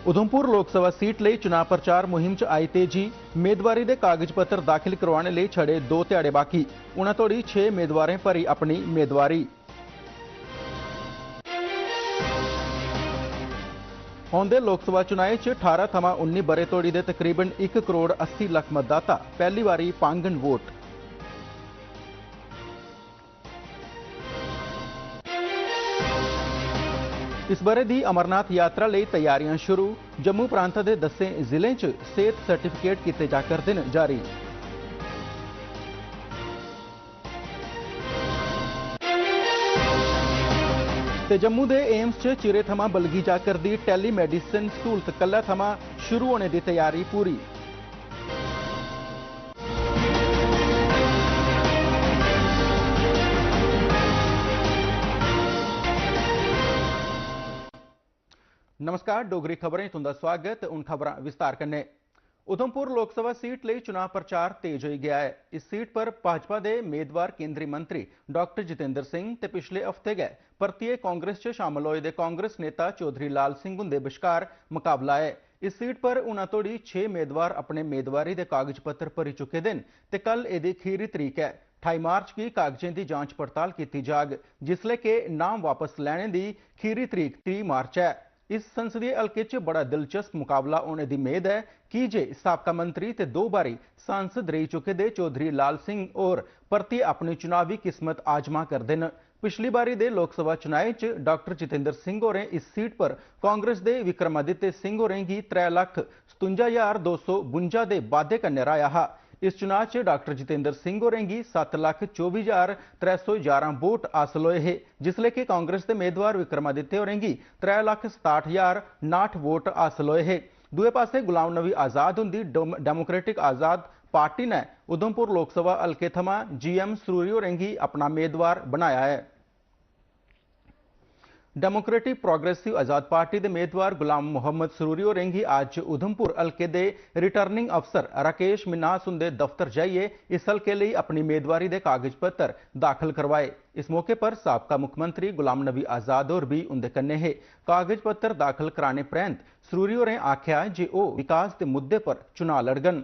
उधमपुर लोक सभा सीट ਲਈ चुनाव प्रचार मुहिम च आई तेजी। उम्मीदवारी के कागज पत्र दाखिल करवाने लिए छड़े 2 ध्याड़े बाकी। उन्हां तोड़ी 6 उम्मीदवारें भरी अपनी उम्मीदवारी। आउंदे लोक सभा चुनाव च 18 थमां 19 बरे तोड़ी दे तकरीबन 1 करोड़ 80 लख मतदाता पहली बारी पांगन वोट। इस बरे दी अमरनाथ यात्रा ਲਈ तैयारियां शुरू। जम्मू प्रांत के 10 जिले च सेहत सर्टिफिकेट किए जा करदे न जारी। ते जम्मू के एम्स च चिरे थमां बलगी जा करदी टैलीमेडिसिन सहूलत कल्लै थमां शुरू होने की तैयारी पूरी। नमस्कार, डोगरी खबरें तुंदा स्वागत। उन खबरां विस्तार कन्नै। उधमपुर लोक सभा सीट ਲਈ चुनाव प्रचार तेज हो गया है। इस सीट पर भाजपा के उम्मीदवार केंद्रीय मंत्री डॉक्टर जितेंद्र सिंह ते पिछले हफ्ते गए परतिए कांग्रेस च शामिल होए दे कांग्रेस नेता चौधरी लाल सिंह हुंदे बश्कार मुकाबला है। इस सीट पर उन्हां तोड़ी 6 उम्मीदवार अपने उम्मीदवारी के कागज पत्र भरी चुके हैं ते कल इहदी खीरी तरीक है। 28 मार्च की कागजें की जांच पड़ताल की जाग, जिसले के नाम वापस लैने की खीरी तरीक 30 मार्च है। इस संसदीय हल्के च बड़ा दिलचस्प मुकाबला होने की उम्मीद है कि जे साबका मंत्री ते 2 बारी सांसद रही चुके दे चौधरी लाल सिंह और परतिए अपनी चुनावी किस्मत आजमा करते हैं। पिछली बारी दे लोक सभा चुनाव च डॉक्टर जितेंद्र सिंह होरें इस सीट पर कांग्रेस के विक्रमादित्य सिंह होरें गी 3,57,252 के वादे कन्नै हराया हा। इस चुनाव च डॉक्टर जितेंद्र सिंह होरें गी 7,24,311 वोट हासिल होए हे, जिसले कि कांग्रेस के उम्मीदवार विक्रमादित्य होरें गी 3,67,059 वोट हासिल होए हे। दूए पासे गुलाम नबी आजाद हुंदी डेमोक्रेटिक आजाद पार्टी ने उधमपुर लोक सभा हल्के थमां GM सरूरी होरें गी अपना उम्मीदवार बनाया है। डेमोक्रेटिक प्रोग्रेसिव आजाद पार्टी के उम्मीदवार गुलाम मोहम्मद सरूरी होरें गी अज उधमपुर हल्के के रिटर्निंग अफसर राकेश मिन्हास हुंदे दफ्तर जाइए इस हल्के लिए अपनी उम्मीदवारी के कागज पत्र दाखिल करवाए। इस मौके पर साबका मुख्यमंत्री गुलाम नबी आजाद होर भी उंदे कन्ने है। कागज पत्र दाखिल कराने परैंत सरूरी होरें आख्या जे वो विकास के मुद्दे पर चुनाव लड़गन।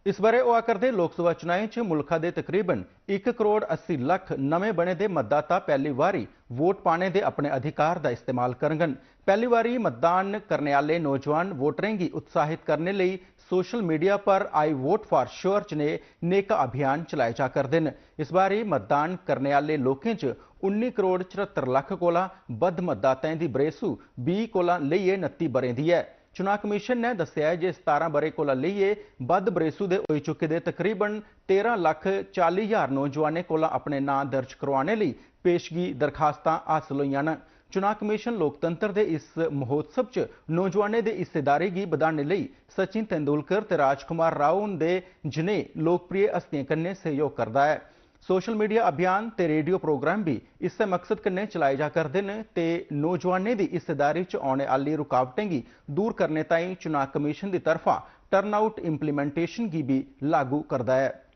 इस बारे होआ करदे लोक सभा चुनाव च मुल्खा दे तकरीबन 1 करोड़ 80 लख नवे बने दे मतदाता पहली बारी वोट पाने दे अपने अधिकार का इस्तेमाल करगन। पहली बारी मतदान करने वाले नौजवान वोटरें की उत्साहित करने लिए सोशल मीडिया पर आई वोट फॉर श्योर ने नेका अभियान चलाए जा करदे न। इस बारी मतदान करने वाले लोकें च 19 करोड़ 74 लख कोला बद्ध मतदाताओं की बरेसू 20 कोला लेइए 29 बरें दी है। चुनाव कमीशन ने दस्सिया जे 17 बरे कोला लेइए बद्ध बरेसू दे होई चुके दे तकरीबन 13,40,000 नौजवानों कोला अपने नाम दर्ज करवाने लिए पेशगी दरखास्तां हासिल होईयां न। चुनाव कमीशन लोकतंत्र के इस महोत्सव च नौजवानों की हिस्सेदारी की बढ़ाने लिए सचिन तेंदुलकर ते राजकुमार राव हुंदे जनेह लोकप्रिय हस्तियों कन्नै सहयोग करता है। सोशल मीडिया अभियान ते रेडियो प्रोग्राम भी इस मकसद कन्नै चलाए जा करदे न ते नौजवानों की हिस्सेदारी च आने वाली रुकावटें की दूर करने ताईं चुनाव कमीशन की तरफा टर्नआउट इंप्लीमेंटेशन की भी लागू करता है।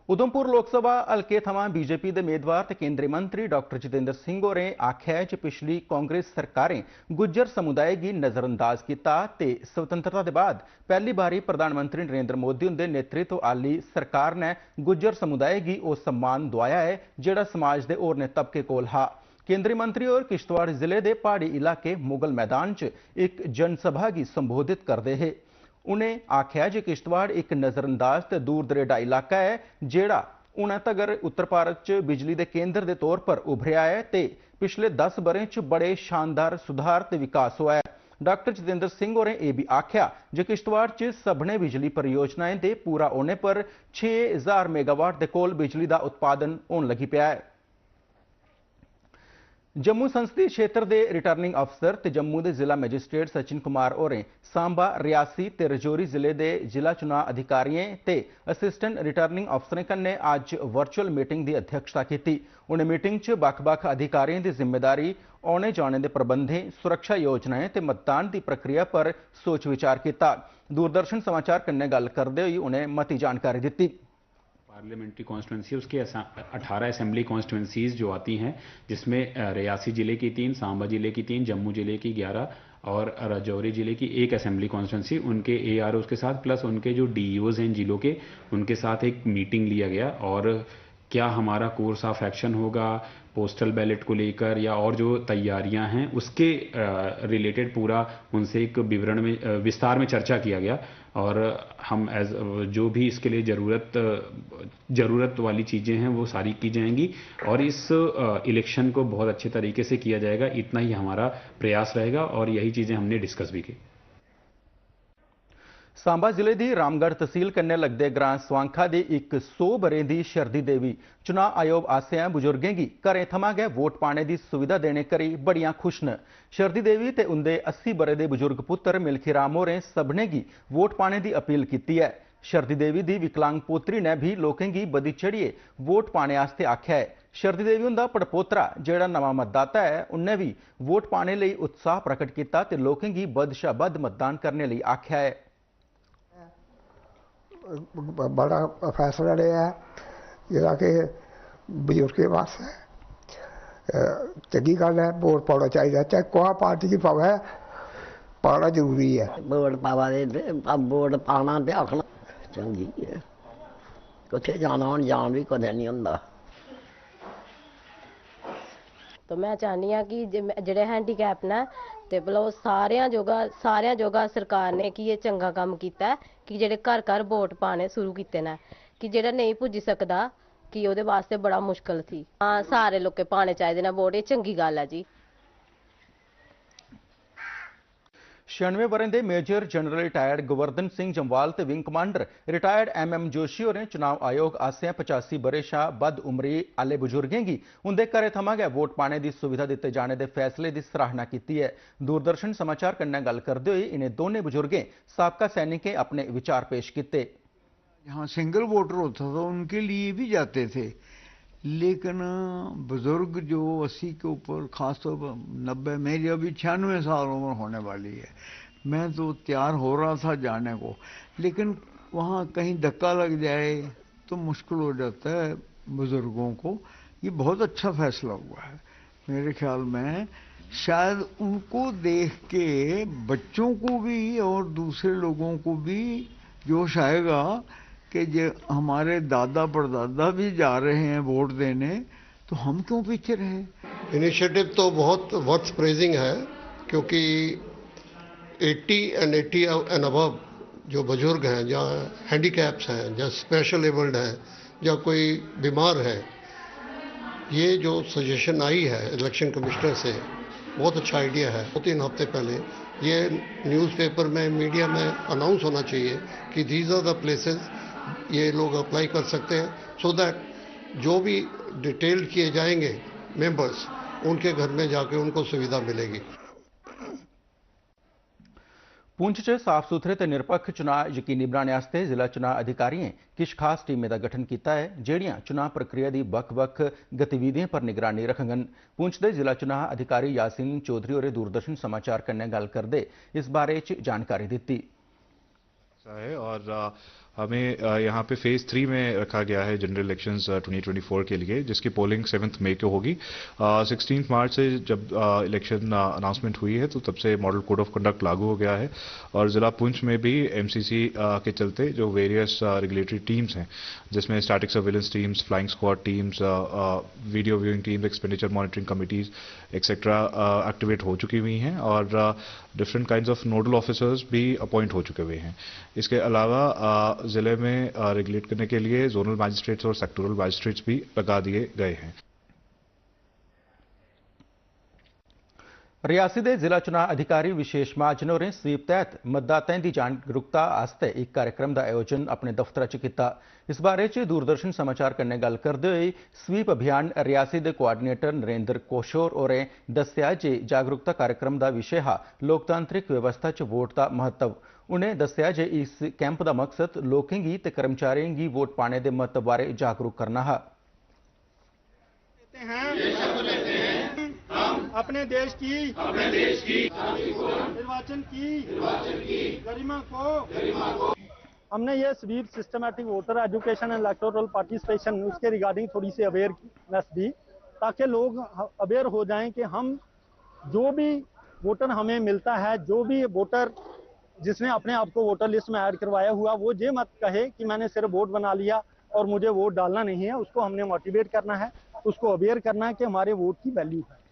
उधमपुर लोक सभा हल्के थमां बीजेपी के उम्मीदवार ते केंद्रीय मंत्री डॉक्टर जितेंद्र सिंह होरें आख्या है कि पिछली कांग्रेस सरकारें गुज्जर समुदाय की नज़रअंदाज किया ते स्वतंत्रता के बाद पहली बारी प्रधानमंत्री नरेंद्र मोदी उनके नेतृत्व वाली सरकार ने गुज्जर समुदाय की वह सम्मान दुआया है जिहड़ा समाज के होरने तबके कोल हा। केंद्रीय मंत्री और किश्तवाड़ जिले के पहाड़ी इलाके मुगल मैदान च एक जनसभा की संबोधित करते हैं। उन्हें आख्या जे किश्तवाड़ एक नज़रअंदाज ते दूर दरेडा इलाका है जिहड़ा हुण तगर उत्तर भारत च बिजली के केंद्र के तौर पर उभरिया है ते पिछले 10 बरें च बड़े शानदार सुधार ते विकास हुआ है। डॉक्टर जितेंद्र सिंह होरें यह भी आख्या जे किश्तवाड़ च सभनें बिजली परियोजनाएं दे पूरा होने पर 6000 मेगावाट के कोल बिजली का उत्पादन होने लगी पिया है। जम्मू संसदीय क्षेत्र के रिटर्निंग अफसर ते जम्मू के जिला मैजिस्ट्रेट सचिन कुमार होरें सांबा, रियासी ते रजौरी जिले के जिला चुनाव अधिकारियों ते असिस्टेंट रिटर्निंग अफसरें कन्नै अज वर्चुअल मीटिंग की अध्यक्षता की। उन्हें मीटिंग च बक्ख-बक्ख अधिकारियों की जिम्मेदारी, आने जाने के प्रबंधें, सुरक्षा योजनाएं ते मतदान की प्रक्रिया पर सोच विचार किया। दूरदर्शन समाचार कन्नै गल करते हुए उन्हें मती जानकारी दी। पार्लियामेंट्री कॉन्स्टिट्यूंसी उसके 18 असेंबली कॉन्स्टिट्यूंसीज जो आती हैं, जिसमें रियासी जिले की 3, सांबा जिले की 3, जम्मू जिले की 11 और रजौरी जिले की 1 असेंबली कॉन्स्टिट्यूंसी, उनके एआरओज के साथ प्लस उनके जो डीईओज हैं जिलों के, उनके साथ एक मीटिंग लिया गया। और क्या हमारा कोर्स ऑफ एक्शन होगा पोस्टल बैलेट को लेकर या और जो तैयारियां हैं उसके रिलेटेड पूरा उनसे एक विवरण में विस्तार में चर्चा किया गया। और हम जो भी इसके लिए ज़रूरत वाली चीज़ें हैं वो सारी की जाएंगी और इस इलेक्शन को बहुत अच्छे तरीके से किया जाएगा, इतना ही हमारा प्रयास रहेगा और यही चीज़ें हमने डिस्कस भी की। सांबा जिले की रामगढ़ तहसील कन्नै लगदे ग्रां स्वांखा की एक 100 बरें की शरदी देवी चुनाव आयोग आसेआ बुजुर्गें की घरें थमां गै वोट पाने की सुविधा देने करी बड़ियां खुश न। शरदी देवी ते उंदे 80 बरे के बुजुर्ग पुत्र मिल्खी राम होरें सभनें गी वोट पाने की अपील की है। शरदी देवी की विकलांग पोत्री ने भी लोकें गी बधी चढ़िए वोट पाने आस्ते आख्या है। शरदी देवी उनका पड़पोतरा जेड़ा नवा मतदाता है उन्हें भी वोट पाने लई उत्साह प्रकट किया ते लोकें गी बद शा बद मतदान करने लई आख्या है। बड़ा फैसला लिया है जिहड़ा कि बजुर्गें वास्ते चंगी गल है। वोट पाना चाहिए, चाहे कोई पार्टी की पावे, पाना जरूरी है। वोट पावा दे वोट पाना ते आखना चंगी है, कुत्थे जाना हुण जान भी कदे नहीं हुंदा। तो मैं चाहनी हाँ कि जेडे हैंडीकैप ने ते भला सारियां जोगा सरकार ने कि ये चंगा काम किया है कि जेडे घर घर वोट पाने शुरू किए ने, कि जेड़ा नहीं पुज्जी सकदा कि ओहदे वास्ते बड़ा मुश्किल थी। हाँ, सारे लोकें पाने चाहिए ने वोट, ये चंगी गल है जी। 96 बरें के major general retired Govardhan Singh Jamwal ते wing commander retired MM Joshi होरें चुनाव आयोग आसेआ 85 बरे शा बद उमरी आले बुजुर्गें गी उंदे घरें थमां गै वोट पाने की सुविधा दिते जाने के फैसले की सराहना की है। दूरदर्शन समाचार कन्नै गल करते हुए इन्हें दोनों बुजुर्गें साबका सैनिकें अपने विचार पेश किए। यहाँ सिंगल वोटर होता था उनके लिए भी जाते थे, लेकिन बुजुर्ग जो 80 के ऊपर, खासतौर पर 90, मेरी अभी 96 साल उम्र होने वाली है, मैं तो तैयार हो रहा था जाने को, लेकिन वहाँ कहीं धक्का लग जाए तो मुश्किल हो जाता है बुजुर्गों को। ये बहुत अच्छा फैसला हुआ है मेरे ख्याल में। शायद उनको देख के बच्चों को भी और दूसरे लोगों को भी जोश आएगा कि जो हमारे दादा परदादा भी जा रहे हैं वोट देने, तो हम क्यों पीछे रहे। इनिशिएटिव तो बहुत वर्थ प्रेजिंग है, क्योंकि 80 एंड अबव जो बुजुर्ग हैं, जहाँ हैंडीकैप्स हैं, जहाँ स्पेशल एबल्ड हैं, जहाँ कोई बीमार है, ये जो सजेशन आई है इलेक्शन कमिश्नर से, बहुत अच्छा आइडिया है। 2-3 हफ्ते पहले ये न्यूज़पेपर में, मीडिया में अनाउंस होना चाहिए कि दीज आर द प्लेसेस ये लोग अप्लाई कर सकते हैं, सो दैट जो भी डिटेल किए जाएंगे मेंबर्स, उनके घर में जाके उनको सुविधा मिलेगी। पुंछ च साफ सुथरे ते निरपक्ष चुनाव यकीनी बनाने वास्ते जिला चुनाव अधिकारियों किश खास टीमें का गठन किया है, जेड़ियां चुनाव प्रक्रिया की बक्ख-बक्ख गतिविधियों पर निगरानी रखगन। पुंछ के जिला चुनाव अधिकारी यासीन चौधरी होरें दूरदर्शन समाचार कन्नै गल करदे इस बारे जानकारी दी। और हमें यहाँ पे फेज 3 में रखा गया है जनरल इलेक्शंस 2024 के लिए, जिसकी पोलिंग 7 मई को होगी। 16 मार्च से जब इलेक्शन अनाउंसमेंट हुई है तो तब से मॉडल कोड ऑफ कंडक्ट लागू हो गया है और ज़िला पुंछ में भी MCC के चलते जो वेरियस रेगुलेटरी टीम्स हैं, जिसमें static surveillance teams, flying squad teams, video viewing teams, expenditure monitoring committees etcetera activate हो चुकी हुई हैं और different kinds of nodal officers भी अपॉइंट हो चुके हुए हैं। इसके अलावा जिले में रेगुलेट करने के लिए जोनल मैजिस्ट्रेट्स और सेक्टोरल मैजिस्ट्रेट्स भी लगा दिए गए हैं। रियासी के जिला चुनाव अधिकारी विशेष महाजन होरें स्वीप तहत मतदाताओं की जागरूकता आस्ते एक कार्यक्रम का आयोजन अपने दफ्तर च किया। इस बारे च दूरदर्शन समाचार कन्नै गल करते हुए स्वीप अभियान रियासी के कोआर्डीनेटर नरेंद्र कोशोर होरें दस्सिया जे जागरूकता कार्यक्रम का विषय हा लोकतांत्रिक व्यवस्था च वोट का महत्व। उन्हें दस्सिया जे इस कैंप का मकसद लोगों की ते कर्मचारियों की वोट पाने के महत्व बारे जागरूक करना है। अपने देश की निर्वाचन की गरिमा को हमने ये SVEEP systematic voter education and electoral participation उसके रिगार्डिंग थोड़ी सी अवेयरनेस दी, ताकि लोग अवेयर हो जाएं कि हम जो भी वोटर हमें मिलता है, जो भी वोटर जिसने अपने आप को वोटर लिस्ट में ऐड करवाया हुआ, वो ये मत कहे कि मैंने सिर्फ वोट बना लिया और मुझे वोट डालना नहीं है। उसको हमने मोटिवेट करना है, उसको अवेयर करना है कि हमारे वोट की वैल्यू है।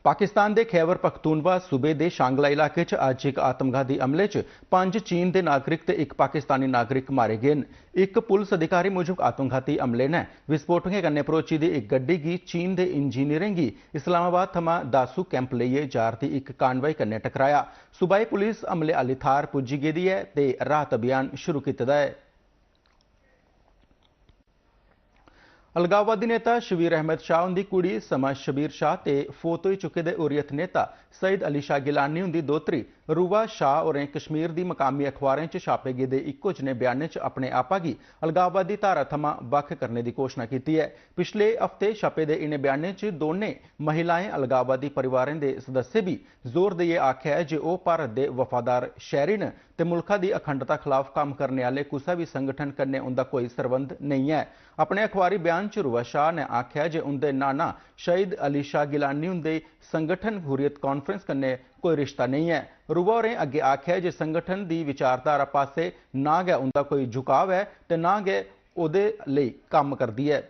पाकिस्तान के खैबर पख्तूनवा सूबे के शांगला इलाके च अज एक आतमघाती हमले च 5 चीन के नागरिक ते एक पाकिस्तानी नागरिक मारे गए। एक पुलिस अधिकारी मुजब आतमघाती हमले ने विस्फोटकें कन्नै भरोची दी एक गड्डी की चीन के इंजीनियरें की इस्लामाबाद थमां दासू कैंप लेइयै जा'रदी एक कानवाई कन्नै टकराया। सूबाई पुलिस हमले आह्ली थार पुज्जी गेदी है ते राहत अभियान शुरू कीते दा है। अलगाववादी नेता शबीर अहमद शाह उनकी कुड़ी समा शबीर शाह ते फोत हो चुके दे हुर्रियत नेता सईद अली शाह गिलानी उनकी दोतरी रूवा शाह होरें कश्मीर की मकामी अखबारें च छापे गेदे इक्को जनेह बयानें च अपने आपा गी अलगाववादी धारा थमां बक्ख करने की घोषणा की है। पिछले हफ्ते छपे दे इन्हें बयानें च दोनें महिलाएं अलगाववादी परिवारें के सदस्य भी जोर देइयै आख्या है जे ओह भारत के वफादार शहरी न ते मुल्खा की अखंडता खिलाफ काम करने वाले कुसा भी संगठन कन्नै उनका कोई सरबंध नहीं है। अपने अखबारी बयान च रूवा शाह ने आख्या जे उनके नाना शहीद अली शाह गिलानी उनके संगठन हुर्रियत कॉन्फ्रेंस कन्नै कोई रिश्ता नहीं है। रूवा होरें अगे आख्या जे संगठन की विचारधारा पासे ना गै उनका कोई झुकाव है ते ना गै उहदे लई काम करदी है।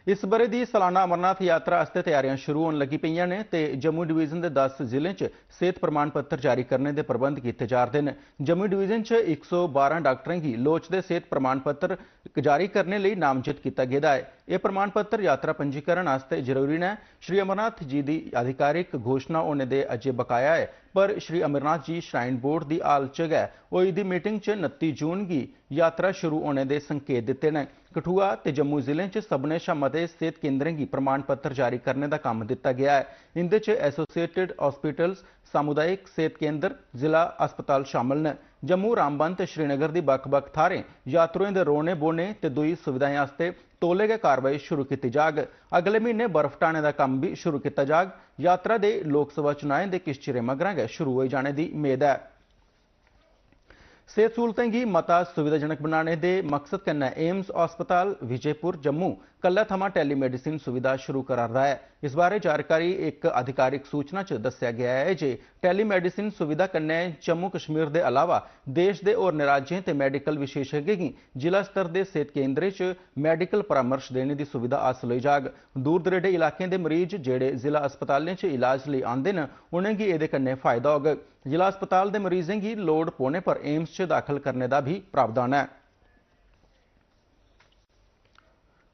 इस बरे की सालाना अमरनाथ यात्रा आस्ते तैयारियां शुरू होने लगी पईयां ने ते जम्मू डिवीजन के 10 जिलें च सेहत प्रमाण पत्र जारी करने के प्रबंध किए जा रहे हैं। जम्मू डिवीजन च 112 डॉक्टरों की लोचदे सेहत प्रमाण पत्र जारी करने लिए नामजद किया गया है। यह प्रमाण पत्र यात्रा पंजीकरण आस्ते जरूरी ने। श्री अमरनाथ जी की आधिकारिक घोषणा होने के अजे बकाया है, पर श्री अमरनाथ जी श्राइन बोर्ड की हाल च गै होई दी मीटिंग च 29 जून की यात्रा शुरू होने के संकेत दिते हैं। कठुआ ते जम्मू जिले च सभनें शा मते सेहत केंद्रें की प्रमाण पत्र जारी करने का काम दिता गया है। इंदे च एसोसिएटेड हॉस्पिटल्स, सामुदायिक सेहत केंद्र, जिला अस्पताल शामिल ने। जम्मू, रामबन ते श्रीनगर की बक्ख-बक्ख थारें यात्रुओं के रोने बोने ते दुई सुविधाएं आस्ते तौले गै कार्रवाई शुरू की जाग। अगले महीने बर्फ हटाने का काम भी शुरू किया जाग। यात्रा के लोक सभा चुनाएं के किश चिरें मगरा गै शुरू हो जाने की उम्मीद है। सेहत सहूलतें की मता सुविधाजनक बनाने के मकसद कन्नै एम्स अस्पताल विजयपुर जम्मू कल्लै थमां टेलीमेडिसिन सुविधा शुरू करा रहा है। इस बारे जानकारी एक आधिकारिक सूचना च दस्सिया गया है जे टेलीमेडिसिन सुविधा कन्नै जम्मू कश्मीर के अलावा देश के होरनें राज्यें ते मैडिकल विशेषज्ञें गी जिला स्तर के सेहत केंद्रें च मैडिकल परामर्श देने की सुविधा हासल होई जाग। दूर दरेडे इलाकें के मरीज जेड़े जिला अस्पतालें च इलाज लई आंदे न उनेंगी इहदे कन्नै फायदा होग। जिला अस्पताल के मरीजें की लोड़ पौने पर एम्स च दाखल करने का भी प्रावधान है।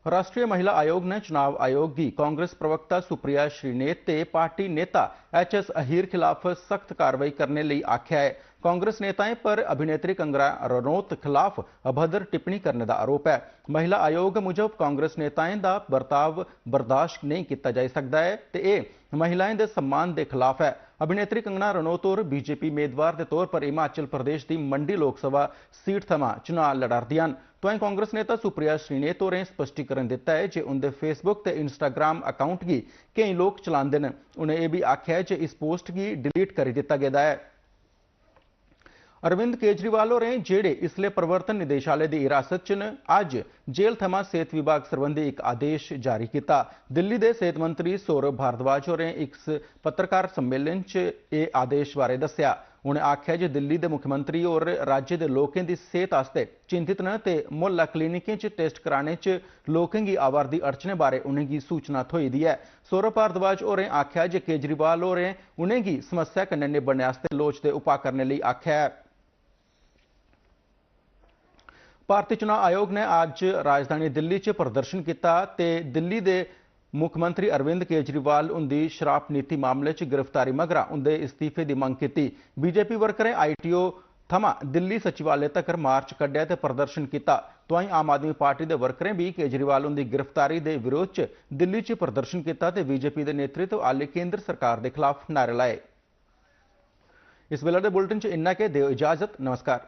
राष्ट्रीय महिला आयोग ने चुनाव आयोग की कांग्रेस प्रवक्ता सुप्रिया श्रीनेत ते पार्टी नेता एच.एस. अहीर खिलाफ सख्त कार्रवाई करने लिए आख्या है। कांग्रेस नेताएं पर अभिनेत्री कंगना रनौत खिलाफ अभद्र टिप्पणी करने का आरोप है। महिला आयोग मुजब कांग्रेस नेताएं का बर्ताव बर्दाश्त नहीं किया जा सकता है ते यह महिलाएं के सम्मान के खिलाफ है। अभिनेत्री कंगना रनौत और बीजेपी उम्मीदवार के तौर पर हिमाचल प्रदेश की मंडी लोकसभा सीट थमां चुनाव लड़ारदियां न। तो कांग्रेस नेता सुप्रिया श्रीनेत होरें स्पष्टीकरण दिता है जे उनके फेसबुक ते इंस्टाग्राम अकाउंट की कई लोग चलाते हैं। उन्हें यह भी आख्या है जे इस पोस्ट की डिलीट करी दिता गया है। अरविंद केजरीवाल होरें जेड़े इसले प्रवर्तन निदेशालय की हिरासत च न अज जेल थमां सेहत विभाग संबंधी एक आदेश जारी किया। दिल्ली के सेहत मंत्री सौरभ भारद्वाज होरें एक पत्रकार सम्मेलन च यह आदेश बारे दस्सिया। उन्हें आख्या जे दिल्ली के मुख्यमंत्री और राज्य के लोगों की सेहत आस्ते चिंतित न ते मुहल्ला क्लीनिकें च टेस्ट कराने च लोगों की आवारदी अड़चने बारे उन्हेंगी सूचना थ्होई दी है। सौरभ भारद्वाज होरें आख्या जे केजरीवाल होरें उन्हेंगी समस्या कन्नै निब्बड़ने आस्ते लोचदे उपाऽ करने लिए आख्या है। ਭਾਰਤੀ ਚੋਣ ਆਯੋਗ ਨੇ ਅੱਜ ਰਾਜਧਾਨੀ ਦਿੱਲੀ 'ਚ ਪ੍ਰਦਰਸ਼ਨ ਕੀਤਾ ਤੇ ਦਿੱਲੀ ਦੇ ਮੁੱਖ ਮੰਤਰੀ ਅਰਵਿੰਦ ਕੇਜਰੀਵਾਲ ਉਨਦੀ ਸ਼ਰਾਬ ਨੀਤੀ ਮਾਮਲੇ 'ਚ ਗ੍ਰਿਫਤਾਰੀ ਮਗਰਾ ਉਨਦੇ ਇਸਤੀਫੇ ਦੀ ਮੰਗ ਕੀਤੀ। ਬੀਜੇਪੀ ਵਰਕਰਾਂ ਆਈਟੀਓ थमा दिल्ली सचिवालय तक मार्च कढ़िया ते प्रदर्शन किया। तो वहीं आम आदमी पार्टी के वर्करें भी केजरीवाल उनकी गिरफ्तारी के विरोध च दिल्ली च प्रदर्शन किया ते बीजेपी के नेतृत्व आले केंद्र सरकार के खिलाफ नारे लाए। इस वेले के बुलेटिन च इन्ना के दिओ इजाजत। नमस्कार।